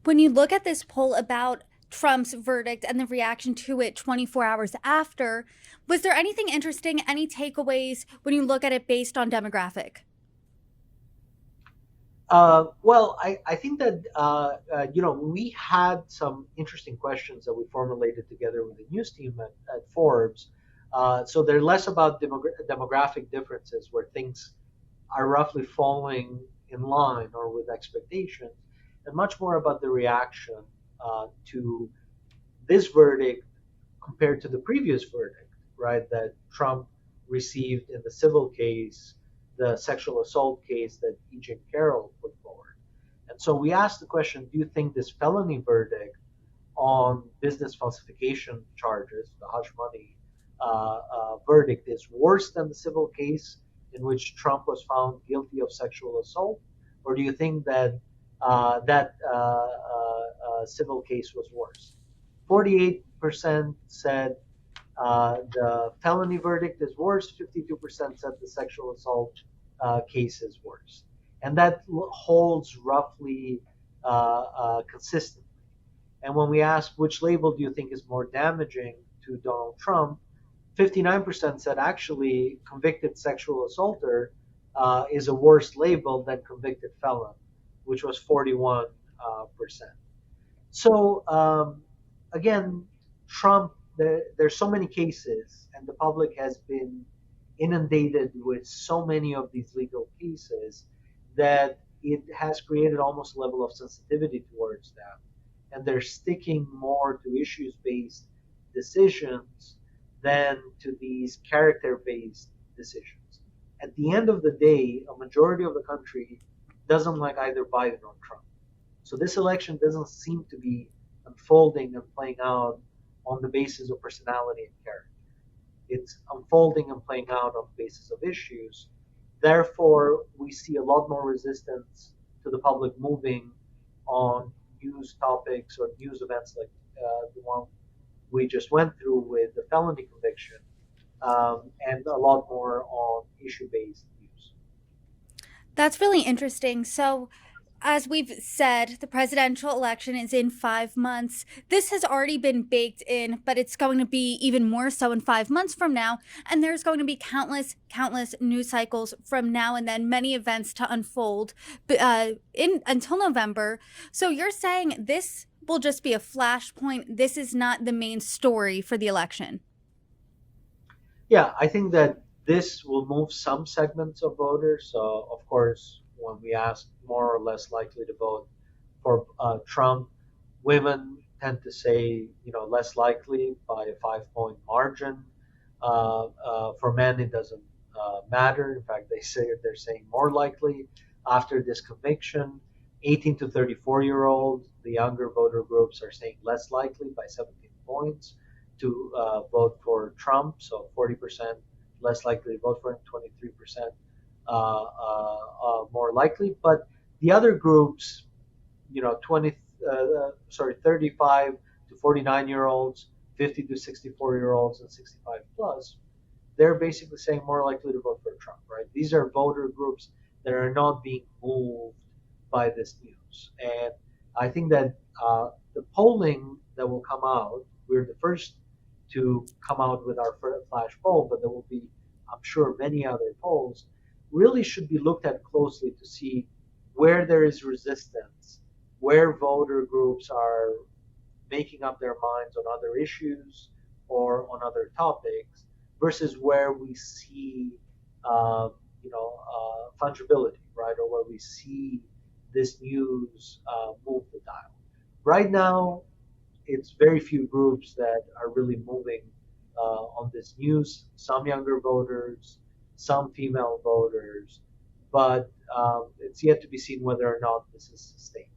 When you look at this poll about Trump's verdict and the reaction to it 24 hours after, was there anything interesting, any takeaways when you look at it based on demographic? Well, I think that we had some interesting questions that we formulated together with the news team at Forbes. So they're less about demographic differences where things are roughly falling in line or with expectations, and much more about the reaction to this verdict compared to the previous verdict, right? That Trump received in the civil case, the sexual assault case that E.J. Carroll put forward. And so we asked the question, do you think this felony verdict on business falsification charges, the hush money verdict, is worse than the civil case in which Trump was found guilty of sexual assault? Or do you think that civil case was worse? 48% said the felony verdict is worse. 52% said the sexual assault case is worse. And that holds roughly consistently. And when we ask which label do you think is more damaging to Donald Trump, 59% said actually convicted sexual assaulter is a worse label than convicted felon, which was 41%. So again, Trump, there's so many cases, and the public has been inundated with so many of these legal cases that it has created almost a level of sensitivity towards them. And they're sticking more to issues based decisions than to these character based decisions. At the end of the day, a majority of the country doesn't like either Biden or Trump. So this election doesn't seem to be unfolding and playing out on the basis of personality and character. It's unfolding and playing out on the basis of issues. Therefore, we see a lot more resistance to the public moving on news topics or news events like the one we just went through with the felony conviction, and a lot more on issue-based news. That's really interesting. So, as we've said, the presidential election is in 5 months. This has already been baked in, but it's going to be even more so in 5 months from now. And there's going to be countless news cycles from now and then, many events to unfold in until November. So you're saying this will just be a flashpoint. This is not the main story for the election. Yeah, I think that this will move some segments of voters. So, of course, when we ask more or less likely to vote for Trump, women tend to say, less likely by a 5 point margin. For men, it doesn't matter. In fact, they're saying more likely after this conviction. 18 to 34-year-old, the younger voter groups are saying less likely by 17 points to vote for Trump. So 40% less likely to vote for him, 23% more likely. But the other groups, 35 to 49-year-olds, 50 to 64-year-olds, and 65 plus, they're basically saying more likely to vote for Trump, right? These are voter groups that are not being moved by this news. And I think that the polling that will come out, we're the first to come out with our flash poll, but there will be, I'm sure, many other polls, really should be looked at closely to see where there is resistance, where voter groups are making up their minds on other issues or on other topics, versus where we see, fungibility, right, or where we see this news move the dial. Right now, it's very few groups that are really moving on this news. Some younger voters, some female voters, but it's yet to be seen whether or not this is sustained.